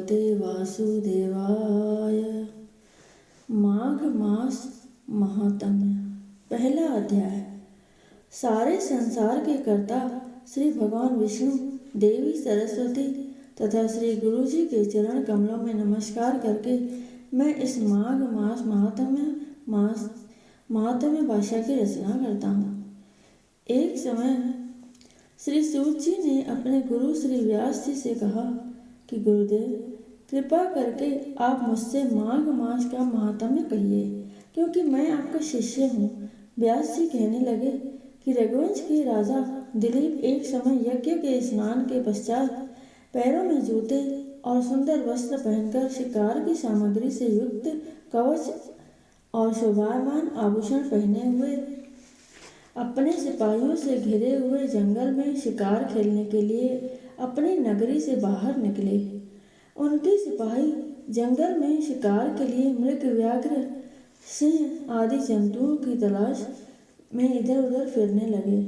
भगवते वासुदेवाय। माघ मास महात्म्य। पहला अध्याय। सारे संसार के कर्ता श्री भगवान विष्णु, देवी सरस्वती तथा श्री गुरु जी के चरण कमलों में नमस्कार करके मैं इस माघ मास महात्म्य भाषा की रचना करता हूँ। एक समय श्री सूत जी ने अपने गुरु श्री व्यास जी से कहा कि गुरुदेव, कृपा करके आप मुझसे माघ मास का महात्म्य कहिए, क्योंकि मैं आपका शिष्य हूँ। व्यास जी कहने लगे कि रघुवंश के राजा दिलीप एक समय यज्ञ के स्नान के पश्चात पैरों में जूते और सुंदर वस्त्र पहनकर शिकार की सामग्री से युक्त कवच और शोभायमान आभूषण पहने हुए अपने सिपाहियों से घिरे हुए जंगल में शिकार खेलने के लिए अपनी नगरी से बाहर निकले। उनके सिपाही जंगल में शिकार के लिए मृग, व्याघ्र, सिंह आदि जंतुओं की तलाश में इधर उधर फिरने लगे।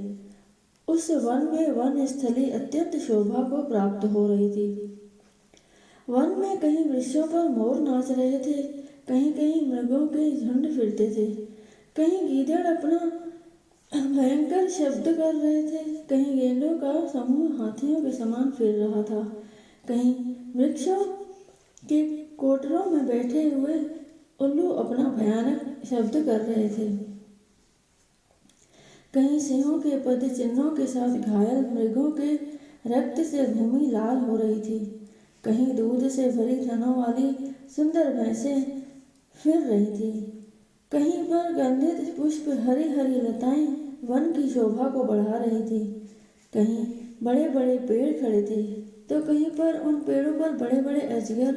उस वन में वन स्थली अत्यंत शोभा को प्राप्त हो रही थी। वन में कहीं वृक्षों पर मोर नाच रहे थे, कहीं कहीं मृगों के झुंड फिरते थे, कहीं गीदड़ अपना भयंकर शब्द कर रहे थे, कहीं गेंडों का समूह हाथियों के समान फिर रहा था, कहीं वृक्षों के कोटरों में बैठे हुए उल्लू अपना भयानक शब्द कर रहे थे, कहीं सिंहों के पद चिन्हों के साथ घायल मृगों के रक्त से भूमि लाल हो रही थी, कहीं दूध से भरी थनों वाली सुंदर भैंसें फिर रही थी, कहीं पर गंधित पुष्प, हरी हरी लताएं वन की शोभा को बढ़ा रही थी, कहीं बड़े बड़े पेड़ खड़े थे तो कहीं पर उन पेड़ों पर बड़े बड़े अजगर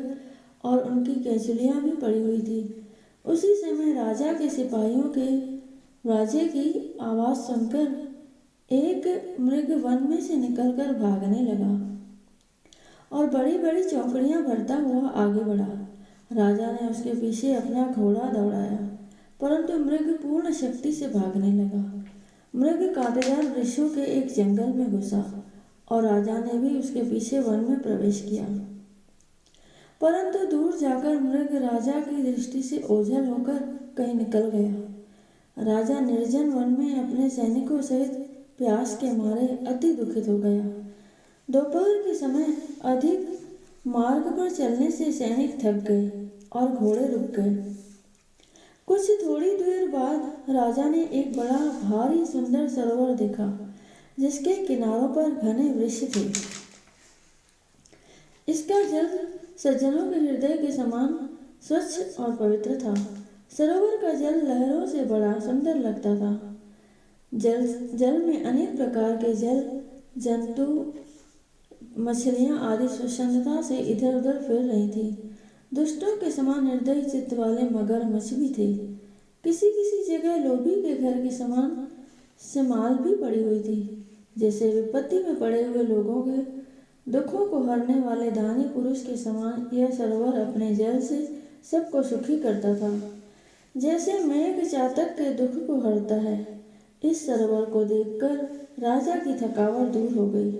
और उनकी कैंचुलियां भी पड़ी हुई थी। उसी समय राजा के सिपाहियों के राजे की आवाज सुनकर एक मृग वन में से निकलकर भागने लगा और बड़ी बड़ी चौकड़ियां भरता हुआ आगे बढ़ा। राजा ने उसके पीछे अपना घोड़ा दौड़ाया, परंतु मृग पूर्ण शक्ति से भागने लगा। मृग कांटेदार वृक्षों के एक जंगल में घुसा और राजा ने भी उसके पीछे वन में प्रवेश किया, परंतु दूर जाकर मृग राजा की दृष्टि से ओझल होकर कहीं निकल गया। राजा निर्जन वन में अपने सैनिकों सहित प्यास के मारे अति दुखित हो गया। दोपहर के समय अधिक मार्ग पर चलने से सैनिक थक गए और घोड़े रुक गए। कुछ थोड़ी देर बाद राजा ने एक बड़ा भारी सुंदर सरोवर देखा, जिसके किनारों पर घने वृक्ष थे। इसका जल सज्जनों के हृदय के समान स्वच्छ और पवित्र था। सरोवर का जल लहरों से बड़ा सुंदर लगता था। जल में अनेक प्रकार के जल जंतु, मछलियां आदि स्वच्छंदता से इधर उधर फिर रही थी। दुष्टों के समान निर्दयी चित्त वाले मगरमच्छ भी थे। किसी किसी जगह लोभी के घर के समान सिमाल भी पड़ी हुई थी। जैसे विपत्ति में पड़े हुए लोगों के दुखों को हरने वाले दानी पुरुष के समान यह सरोवर अपने जल से सबको सुखी करता था, जैसे मेघ चातक के दुख को हरता है। इस सरोवर को देखकर राजा की थकावट दूर हो गई।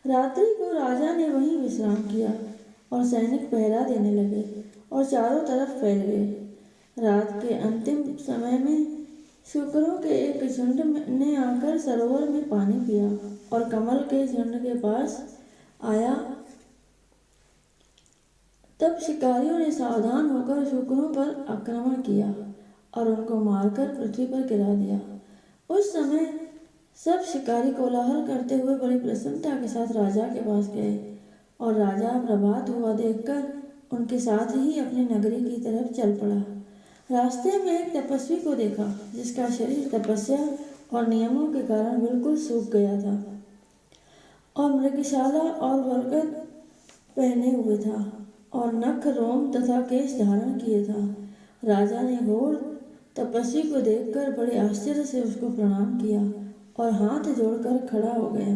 रात्रि को राजा ने वहीं विश्राम किया और सैनिक पहरा देने लगे और चारों तरफ फैल गए। रात के अंतिम समय में शुकरों के एक झुंड ने आकर सरोवर में पानी पिया और कमल के झुंड के पास आया। तब शिकारियों ने सावधान होकर शुकरों पर आक्रमण किया और उनको मारकर पृथ्वी पर गिरा दिया। उस समय सब शिकारी कोलाहल करते हुए बड़ी प्रसन्नता के साथ राजा के पास गए और राजा प्रभात हुआ देखकर उनके साथ ही अपनी नगरी की तरफ चल पड़ा। रास्ते में एक तपस्वी को देखा, जिसका शरीर तपस्या और नियमों के कारण बिल्कुल सूख गया था और मृगशाला और बरगद पहने हुए था और नख, रोम तथा केश धारण किए था। राजा ने घोर तपस्वी को देखकर बड़े आश्चर्य से उसको प्रणाम किया और हाथ जोड़कर खड़ा हो गया।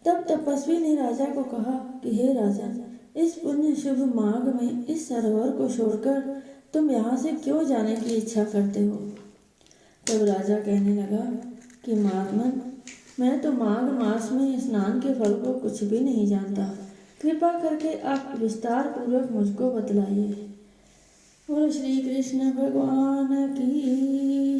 तब तपस्वी ने राजा को कहा कि हे राजन, इस पुण्य शुभ माघ में इस सरोवर को छोड़कर तुम यहाँ से क्यों जाने की इच्छा करते हो? तब राजा कहने लगा कि महात्मन, मैं तो माघ मास में स्नान के फल को कुछ भी नहीं जानता। कृपा करके आप विस्तार पूर्वक मुझको बतलाइए। बोलो श्री कृष्ण भगवान की